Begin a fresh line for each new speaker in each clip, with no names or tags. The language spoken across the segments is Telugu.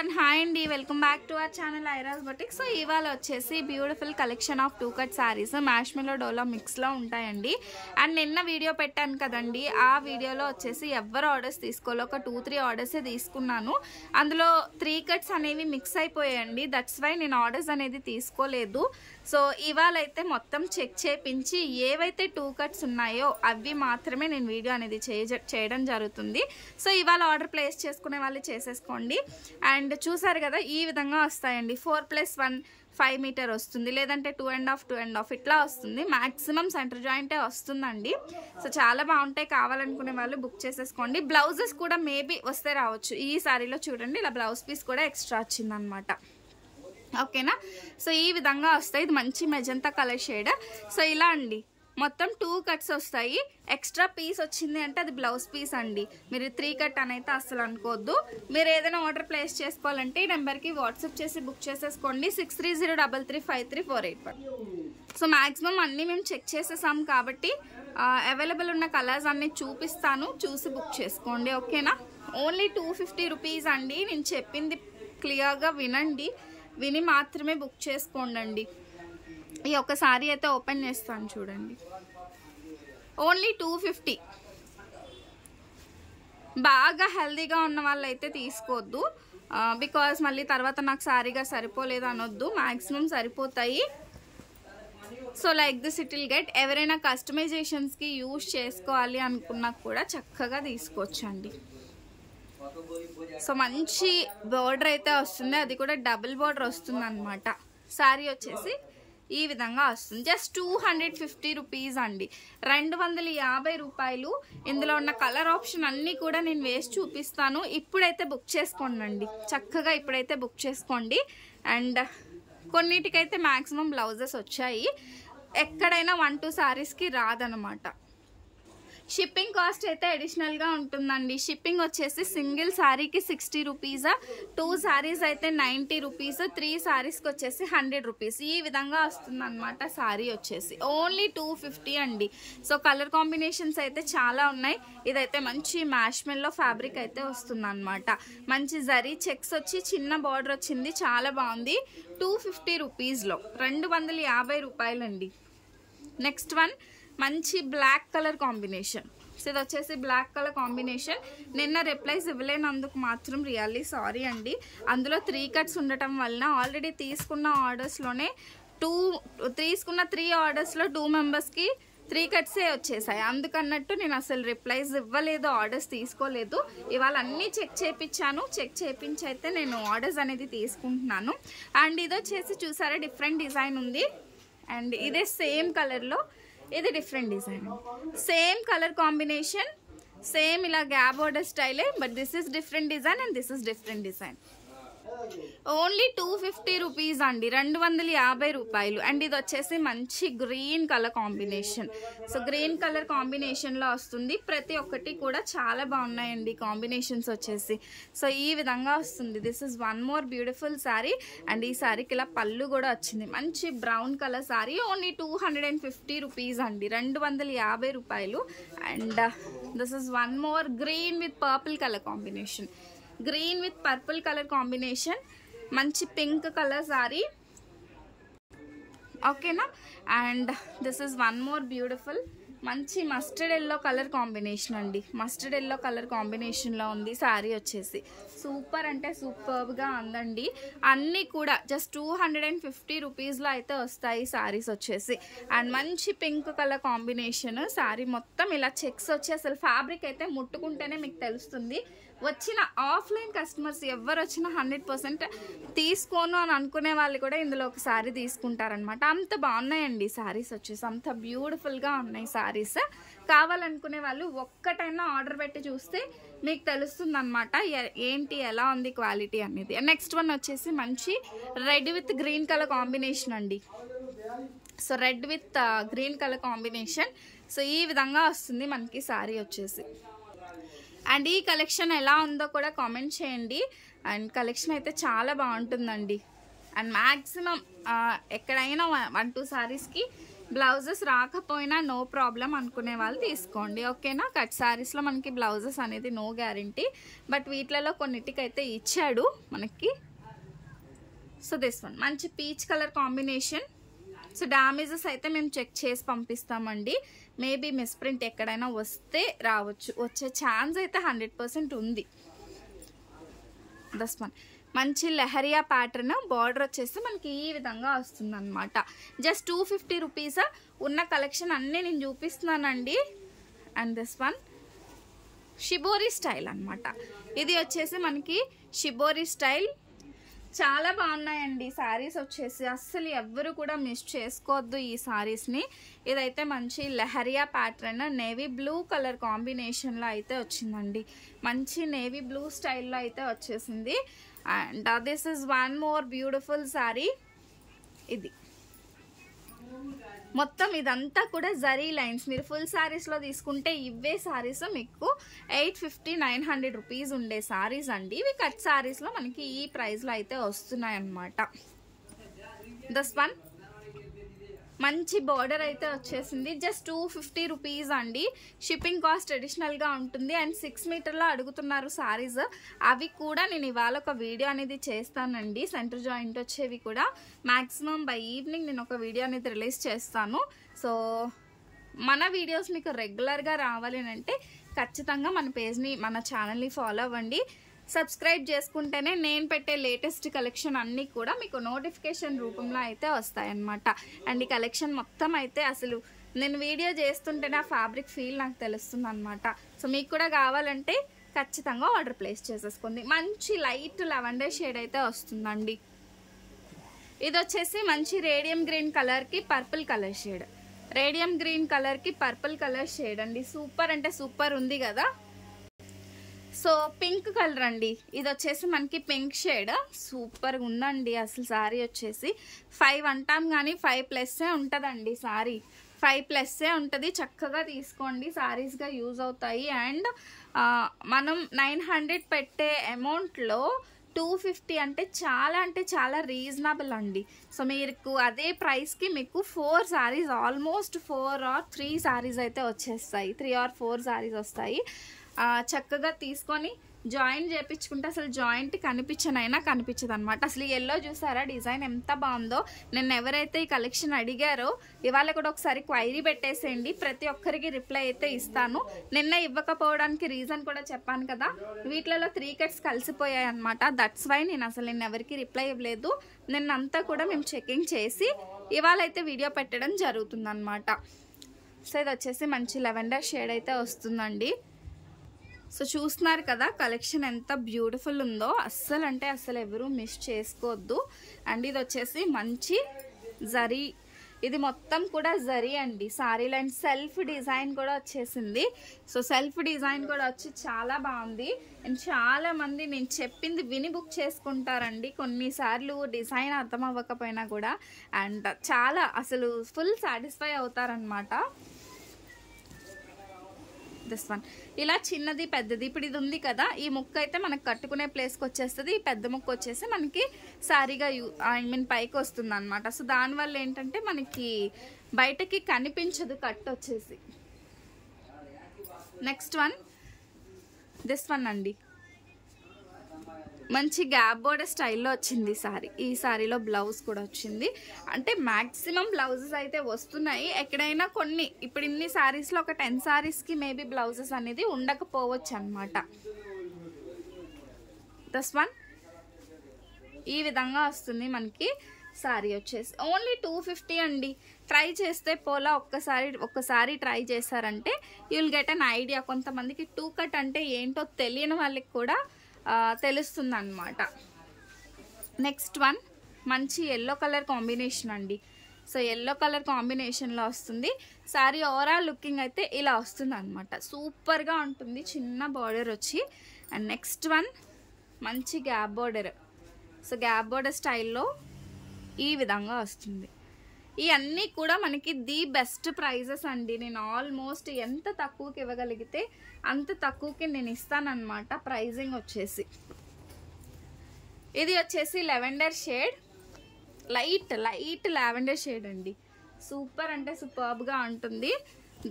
everyone, hi Andy, welcome back to our channel Ira's Boutique. So ఇవాళ వచ్చేసి beautiful collection of 2-cut sarees మ్యాష్మెలో dola mix లో ఉంటాయండి. అండ్ నిన్న వీడియో పెట్టాను కదండి, ఆ వీడియోలో వచ్చేసి ఎవరు ఆర్డర్స్ తీసుకోవాలి, ఒక 2-3 ఆర్డర్స్ తీసుకున్నాను. అందులో 3 cuts అనేవి మిక్స్ అయిపోయాయండి. దట్స్ వై నేను ఆర్డర్స్ అనేది తీసుకోలేదు. సో ఇవాళ అయితే మొత్తం చెక్ చేయించి ఏవైతే 2 cuts ఉన్నాయో అవి మాత్రమే నేను వీడియో అనేది చేయడం జరుగుతుంది. సో ఇవాళ ఆర్డర్ ప్లేస్ చేసుకునే వాళ్ళు చేసేసుకోండి. అండ్ చూసారు కదా, ఈ విధంగా వస్తాయండి. 4+1 5 మీటర్ వస్తుంది, లేదంటే 2.5 ఇట్లా వస్తుంది. మ్యాక్సిమం సెంటర్ జాయింటే వస్తుందండి. సో చాలా బాగుంటాయి, కావాలనుకునే వాళ్ళు బుక్ చేసేసుకోండి. బ్లౌజెస్ కూడా మేబీ వస్తే రావచ్చు. ఈ సారీలో చూడండి, ఇలా బ్లౌజ్ పీస్ కూడా ఎక్స్ట్రా వచ్చిందనమాట. ఓకేనా? సో ఈ విధంగా వస్తాయి. ఇది మంచి మెజంతా కలర్ షేడ్. సో ఇలా అండి, మొత్తం 2 cuts వస్తాయి. ఎక్స్ట్రా పీస్ వచ్చింది అంటే అది బ్లౌజ్ పీస్ అండి. మీరు 3 cut అని అయితే అస్సలు అనుకోవద్దు. మీరు ఏదైనా ఆర్డర్ ప్లేస్ చేసుకోవాలంటే ఈ నెంబర్కి వాట్సాప్ చేసి బుక్ చేసేసుకోండి. 63035348. సో మ్యాక్సిమం అన్నీ మేము చెక్ చేసేసాం కాబట్టి అవైలబుల్ ఉన్న కలర్స్ అన్నీ చూపిస్తాను, చూసి బుక్ చేసుకోండి. ఓకేనా? ఓన్లీ 250 రూపీస్ అండి. నేను చెప్పింది క్లియర్గా వినండి, విని మాత్రమే బుక్ చేసుకోండి. ఈ ఒక సారీ అయితే ఓపెన్ చేస్తాను చూడండి. ఓన్లీ 250. బాగా హెల్దీగా ఉన్న వాళ్ళు అయితే తీసుకోవద్దు, బికాజ్ మళ్ళీ తర్వాత నాకు సారీగా సరిపోలేదు అనొద్దు. మ్యాక్సిమం సరిపోతాయి. So like this it will get. ఎవరైనా కస్టమైజేషన్స్కి యూజ్ చేసుకోవాలి అనుకున్నా కూడా చక్కగా తీసుకోవచ్చండి. సో మంచి బోర్డర్ అయితే వస్తుంది, అది కూడా డబుల్ బోర్డర్ వస్తుంది అనమాట. సారీ వచ్చేసి ఈ విధంగా వస్తుంది. జస్ట్ 250 రూపీస్ అండి, 250 రూపాయలు. ఇందులో ఉన్న కలర్ ఆప్షన్ అన్నీ కూడా నేను వేసి చూపిస్తాను. ఇప్పుడైతే బుక్ చేసుకోండి, చక్కగా ఇప్పుడైతే బుక్ చేసుకోండి. అండ్ కొన్నిటికైతే మ్యాక్సిమం బ్లౌజెస్ వచ్చాయి, ఎక్కడైనా 1-2 సారీస్కి రాదనమాట. షిప్పింగ్ కాస్ట్ అయితే అడిషనల్గా ఉంటుందండి. షిప్పింగ్ వచ్చేసి సింగిల్ శారీకి 60 రూపీస్, 2 సారీస్ అయితే 90 రూపీస్, 3 సారీస్కి వచ్చేసి 100 రూపీస్. ఈ విధంగా వస్తుంది అనమాట. సారీ వచ్చేసి ఓన్లీ 250 అండి. సో కలర్ కాంబినేషన్స్ అయితే చాలా ఉన్నాయి. ఇదైతే మంచి మ్యాష్మెల్లో ఫ్యాబ్రిక్ అయితే వస్తుంది అనమాట. మంచి జరీ చెక్స్ వచ్చి చిన్న బార్డర్ వచ్చింది, చాలా బాగుంది. 250 రూపీస్లో 250 రూపాయలండి. నెక్స్ట్ వన్ మంచి బ్లాక్ కలర్ కాంబినేషన్. సో ఇది వచ్చేసి బ్లాక్ కలర్ కాంబినేషన్. నిన్న రిప్లైస్ ఇవ్వలేనందుకు మాత్రం రియల్లీ సారీ అండి. అందులో 3 cuts ఉండటం వలన ఆల్రెడీ తీసుకున్న ఆర్డర్స్లోనే 3 ఆర్డర్స్లో 2 మెంబర్స్కి 3 cuts వచ్చేసాయి. అందుకన్నట్టు నేను అసలు రిప్లైస్ ఇవ్వలేదు, ఆర్డర్స్ తీసుకోలేదు. ఇవాళ అన్నీ చెక్ చేయించాను. చెక్ చేయించి అయితే నేను ఆర్డర్స్ అనేది తీసుకుంటున్నాను. అండ్ ఇది వచ్చేసి చూసారా, డిఫరెంట్ డిజైన్ ఉంది. అండ్ ఇదే సేమ్ కలర్లో ఇది different design, same colour combination, same ఇలా గ్యాప్ బోర్డర్ స్టైలే, but this is different design and this is different design. Only 250 rupees అండి, 250 రూపాయలు. అండ్ ఇది వచ్చేసి మంచి green colour combination. So green colour కాంబినేషన్లో వస్తుంది. ప్రతి ఒక్కటి కూడా చాలా బాగున్నాయండి కాంబినేషన్స్ వచ్చేసి. సో ఈ విధంగా వస్తుంది. This is one more beautiful sari. And ఈ శారీకి ఇలా పళ్ళు కూడా వచ్చింది. మంచి brown colour sari. Only 250 rupees అండి, 250 రూపాయలు. And this is one more green with purple colour combination. Green with purple colour combination, మంచి పింక్ కలర్ సారీ. ఓకేనా? And this is one more beautiful మంచి మస్టర్డ్ ఎల్లో కలర్ కాంబినేషన్ అండి. మస్టర్డ్ ఎల్లో కలర్ కాంబినేషన్లో ఉంది శారీ వచ్చేసి. సూపర్ అంటే సూపర్గా ఉందండి. అన్నీ కూడా జస్ట్ 250 రూపీస్లో అయితే వస్తాయి శారీస్ వచ్చేసి. అండ్ మంచి పింక్ కలర్ కాంబినేషన్. శారీ మొత్తం ఇలా చెక్స్ వచ్చి అసలు ఫ్యాబ్రిక్ అయితే ముట్టుకుంటేనే మీకు తెలుస్తుంది. వచ్చిన ఆఫ్లైన్ కస్టమర్స్ ఎవరు వచ్చినా 100% తీసుకోను అని అనుకునే వాళ్ళు కూడా ఇందులో ఒక శారీ తీసుకుంటారనమాట. అంత బాగున్నాయండి శారీస్ వచ్చేసి, అంత బ్యూటిఫుల్గా ఉన్నాయి శారీస్. కావాలనుకునే వాళ్ళు ఒక్కటైనా ఆర్డర్ పెట్టి చూస్తే మీకు తెలుస్తుంది అనమాట ఏంటి, ఎలా ఉంది క్వాలిటీ అనేది. నెక్స్ట్ వన్ వచ్చేసి మంచి red with green colour combination అండి. So red with green colour combination. So ఈ విధంగా వస్తుంది మనకి శారీ వచ్చేసి. అండ్ ఈ కలెక్షన్ ఎలా ఉందో కూడా కామెంట్ చేయండి. అండ్ కలెక్షన్ అయితే చాలా బాగుంటుందండి. అండ్ మ్యాక్సిమం ఎక్కడైనా 1-2 సారీస్కి బ్లౌజెస్ రాకపోయినా నో ప్రాబ్లం అనుకునే వాళ్ళు తీసుకోండి, ఓకేనా. కట్ శారీస్లో మనకి బ్లౌజెస్ అనేది నో గ్యారంటీ, బట్ వీటిలలో కొన్నిటికైతే ఇచ్చాడు మనకి. సో దిస్ వన్ మంచి peach colour combination. So damages అయితే మేము చెక్ చేసి పంపిస్తామండి. మేబీ మిస్ప్రింట్ ఎక్కడైనా వస్తే రావచ్చు, వచ్చే ఛాన్స్ అయితే 100% ఉంది. దిస్ వన్ మంచి లెహరియా ప్యాటర్న్, బార్డర్ వచ్చేసి మనకి ఈ విధంగా వస్తుంది అనమాట. Just 250 rupees. ఉన్న కలెక్షన్ అన్నీ నేను చూపిస్తున్నానండి. And this one shibori style అనమాట. ఇది వచ్చేసి మనకి షిబోరి స్టైల్. చాలా బాగున్నాయండి శారీస్ వచ్చేసి, అస్సలు ఎవ్వరు కూడా మిస్ చేసుకోవద్దు ఈ శారీస్ని. ఇదైతే మంచి leheriya pattern, navy blue colour కాంబినేషన్లో అయితే వచ్చిందండి. మంచి నేవీ బ్లూ స్టైల్లో అయితే వచ్చేసింది. And this is one more beautiful sari. ఇది మొత్తం ఇదంతా కూడా జరీ లైన్స్. మీరు ఫుల్ శారీస్లో తీసుకుంటే ఇవే శారీస్ మీకు 850-900 రూపీస్ ఉండే శారీస్ అండి. ఇవి కట్ శారీస్లో మనకి ఈ ప్రైస్లో అయితే వస్తున్నాయి అన్నమాట. దస్ వన్ మంచి బార్డర్ అయితే వచ్చేసింది. జస్ట్ 250 రూపీస్ అండి. షిప్పింగ్ కాస్ట్ అడిషనల్గా ఉంటుంది. అండ్ 6 మీటర్లో అడుగుతున్నారు శారీస్. అవి కూడా నేను ఇవాళ ఒక వీడియో అనేది చేస్తానండి. సెంటర్ జాయింట్ వచ్చేవి కూడా మ్యాక్సిమం బై ఈవినింగ్ నేను ఒక వీడియో అనేది రిలీజ్ చేస్తాను. సో మన వీడియోస్ మీకు రెగ్యులర్గా రావాలి అంటే ఖచ్చితంగా మన పేజ్ని, మన ఛానల్ని ఫాలో అవ్వండి. సబ్స్క్రైబ్ చేసుకుంటేనే నేను పెట్టే లేటెస్ట్ కలెక్షన్ అన్నీ కూడా మీకు నోటిఫికేషన్ రూపంలో అయితే వస్తాయన్నమాట. అండ్ ఈ కలెక్షన్ మొత్తం అయితే అసలు నేను వీడియో చేస్తుంటేనే ఆ ఫ్యాబ్రిక్ ఫీల్ నాకు తెలుస్తుంది అనమాట. సో మీకు కూడా కావాలంటే ఖచ్చితంగా ఆర్డర్ ప్లేస్ చేసేసుకోండి. మంచి లైట్ లెవెండర్ షేడ్ అయితే వస్తుందండి. ఇది వచ్చేసి మంచి రేడియం గ్రీన్ కలర్కి purple colour shade. Radium green కలర్కి పర్పుల్ కలర్ షేడ్ అండి. సూపర్ అంటే సూపర్ ఉంది కదా. సో పింక్ కలర్ అండి. ఇది వచ్చేసి మనకి పింక్ షేడ్. సూపర్గా ఉందండి అసలు శారీ వచ్చేసి. 5 అంటాం కానీ 5+ ఉంటుందండి శారీ. 5+ ఉంటుంది. చక్కగా తీసుకోండి, శారీస్గా యూజ్ అవుతాయి. అండ్ మనం 900 పెట్టే అమౌంట్లో 250 అంటే చాలా రీజనబుల్ అండి. సో మీకు అదే ప్రైస్కి మీకు 4 శారీస్, ఆల్మోస్ట్ 4 or 3 శారీస్ అయితే వచ్చేస్తాయి. 3 or 4 శారీస్ వస్తాయి. చక్కగా తీసుకొని జాయింట్ చేయించుకుంటే అసలు జాయింట్ కనిపించనైనా కనిపించదు అనమాట. అసలు ఎల్లో చూసారా డిజైన్ ఎంత బాగుందో. నేను ఎవరైతే ఈ కలెక్షన్ అడిగారో ఇవాళ కూడా ఒకసారి క్వైరీ పెట్టేసేయండి. ప్రతి ఒక్కరికి రిప్లై అయితే ఇస్తాను. నిన్న ఇవ్వకపోవడానికి రీజన్ కూడా చెప్పాను కదా, వీటిలలో 3 కట్స్ కలిసిపోయాయి అనమాట. దట్స్ వై నేను అసలు నిన్న ఎవరికి రిప్లై ఇవ్వలేదు. నిన్నంతా కూడా మేము చెకింగ్ చేసి ఇవాళ అయితే వీడియో పెట్టడం జరుగుతుందన్నమాట. సో ఇది వచ్చేసి మంచి లెవెండర్ షేడ్ అయితే వస్తుందండి. సో చూస్తున్నారు కదా కలెక్షన్ ఎంత బ్యూటిఫుల్ ఉందో. అస్సలు అంటే అస్సలు ఎవరు మిస్ చేసుకోవద్దు. అండ్ ఇది వచ్చేసి మంచి జరీ. ఇది మొత్తం కూడా జరీ అండి. సారీ లైన్ సెల్ఫ్ డిజైన్ కూడా వచ్చేసింది. సో సెల్ఫ్ డిజైన్ కూడా వచ్చి చాలా బాగుంది. అండ్ చాలా మంది నేను చెప్పింది విని బుక్ చేసుకుంటారండి. కొన్నిసార్లు డిజైన్ అర్థం అవ్వకపోయినా కూడా. అండ్ చాలా అసలు ఫుల్ సాటిస్ఫై అవుతారనమాట. దిస్ వన్ ఇలా చిన్నది పెద్దది. ఇప్పుడు ఇది ఉంది కదా, ఈ ముక్క అయితే మనకు కట్టుకునే ప్లేస్కి వచ్చేస్తుంది. ఈ పెద్ద ముక్క వచ్చేసి మనకి సారీగా పైకి వస్తుంది అనమాట. సో దానివల్ల ఏంటంటే మనకి బయటకి కనిపించదు కట్ వచ్చేసి. నెక్స్ట్ వన్ దిస్ వన్ అండి. మంచి గ్యాప్ బోర్డర్ స్టైల్లో వచ్చింది సారీ. ఈ సారీలో బ్లౌజ్ కూడా వచ్చింది. అంటే మ్యాక్సిమం బ్లౌజెస్ అయితే వస్తున్నాయి. ఎక్కడైనా కొన్ని ఇప్పుడు ఇన్ని సారీస్లో ఒక 10 సారీస్కి మేబీ బ్లౌజెస్ అనేది ఉండకపోవచ్చు అనమాట. దస్ వన్ ఈ విధంగా వస్తుంది మనకి సారీ వచ్చేసి. ఓన్లీ 250 అండి. ట్రై చేస్తే పోలా ఒక్కసారి ట్రై చేశారంటే you will get an idea. కొంతమందికి 2 కట్ అంటే ఏంటో తెలియని వాళ్ళకి కూడా తెలుస్తుంది అన్నమాట. నెక్స్ట్ వన్ మంచి ఎల్లో కలర్ కాంబినేషన్ అండి. సో ఎల్లో కలర్ కాంబినేషన్లో వస్తుంది సారీ. ఓవరాల్ లుకింగ్ అయితే ఇలా వస్తుంది అనమాట. సూపర్గా ఉంటుంది, చిన్న బార్డర్ వచ్చి. అండ్ నెక్స్ట్ వన్ మంచి gap border. So gap border స్టైల్లో ఈ విధంగా వస్తుంది. ఇవన్నీ కూడా మనకి ది బెస్ట్ ప్రైజెస్ అండి. నేను ఆల్మోస్ట్ ఎంత తక్కువకి ఇవ్వగలిగితే అంత తక్కువకి నేను ఇస్తానన్నమాట ప్రైజింగ్ వచ్చేసి. ఇది వచ్చేసి lavender shade, light lavender shade అండి. సూపర్ అంటే సూపర్బ్గా ఉంటుంది.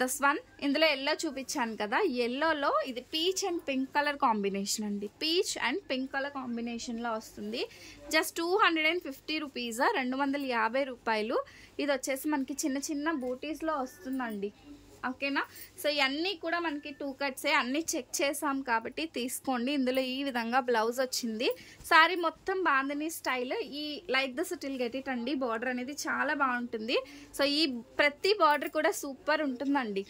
దస్ వన్ ఇందులో ఎల్లో చూపించాను కదా, ఎల్లోలో ఇది peach and pink colour combination అండి. పీచ్ అండ్ పింక్ కలర్ కాంబినేషన్లో వస్తుంది. జస్ట్ 250 రూపీస్, 250 రూపాయలు. ఇది వచ్చేసి మనకి చిన్న చిన్న బూటీస్లో వస్తుందండి. ఓకేనా. సో ఇవన్నీ కూడా మనకి 2 కట్సే, అన్నీ చెక్ చేసాం కాబట్టి తీసుకోండి. ఇందులో ఈ విధంగా బ్లౌజ్ వచ్చింది. సారీ మొత్తం బాందిని స్టైల్. ఈ లైక్ ద సిటిల్ గెట్ ఇట్ అండి. బార్డర్ అనేది చాలా బాగుంటుంది. సో ఈ ప్రతి బార్డర్ కూడా సూపర్ ఉంటుందండి.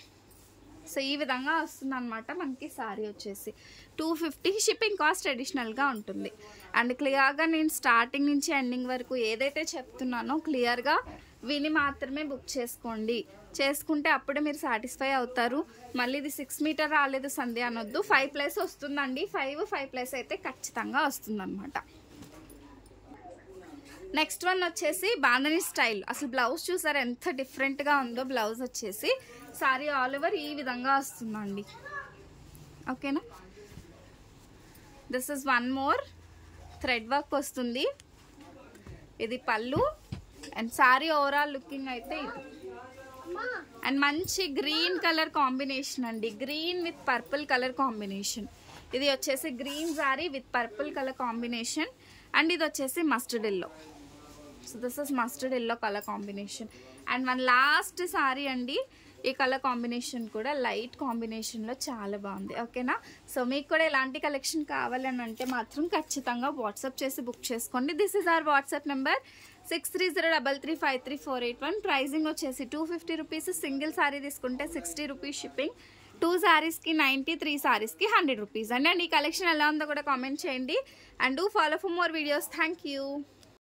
సో ఈ విధంగా వస్తుంది అనమాట మనకి. సారీ వచ్చేసి 250, షిప్పింగ్ కాస్ట్ అడిషనల్గా ఉంటుంది. అండ్ క్లియర్గా నేను స్టార్టింగ్ నుంచి ఎండింగ్ వరకు ఏదైతే చెప్తున్నానో క్లియర్గా విని మాత్రమే బుక్ చేసుకోండి. చేసుకుంటే అప్పుడే మీరు సాటిస్ఫై అవుతారు. మళ్ళీ ఇది 6 మీటర్ రాలేదు సంధ్య అనొద్దు. 5+ వస్తుందండి. 5+ అయితే ఖచ్చితంగా వస్తుందన్నమాట. నెక్స్ట్ వన్ వచ్చేసి బాంధనీ స్టైల్. అసలు బ్లౌజ్ చూసారు ఎంత డిఫరెంట్గా ఉందో. బ్లౌజ్ వచ్చేసి సారీ ఆల్ ఓవర్ ఈ విధంగా వస్తుందండి. ఓకేనా. This is one more thread work వస్తుంది. ఇది పళ్ళు అండ్ సారీ ఓవరాల్ లుకింగ్ అయితే ఇది. అండ్ మంచి గ్రీన్ కలర్ కాంబినేషన్ అండి. Green with purple colour combination. ఇది వచ్చేసి green sorry with purple colour combination. And ఇది వచ్చేసి mustard yellow. So this is mustard yellow colour combination. And one last sorry అండి. ఈ కలర్ కాంబినేషన్ కూడా లైట్ కాంబినేషన్లో చాలా బాగుంది. ఓకేనా. సో మీకు కూడా ఇలాంటి కలెక్షన్ కావాలని అంటే మాత్రం ఖచ్చితంగా వాట్సాప్ చేసి బుక్ చేసుకోండి. This is our WhatsApp number 6303353481. Pricing వచ్చేసి 250 రూపీస్. సింగిల్ సారీ తీసుకుంటే 60 రూపీస్ షిప్పింగ్. 2 సారీస్కి 90, 3 సారీస్కి 100 రూపీస్ అండి. అండ్ ఈ కలెక్షన్ ఎలా ఉందో కూడా కామెంట్ చేయండి. And do follow for more videos. Thank you.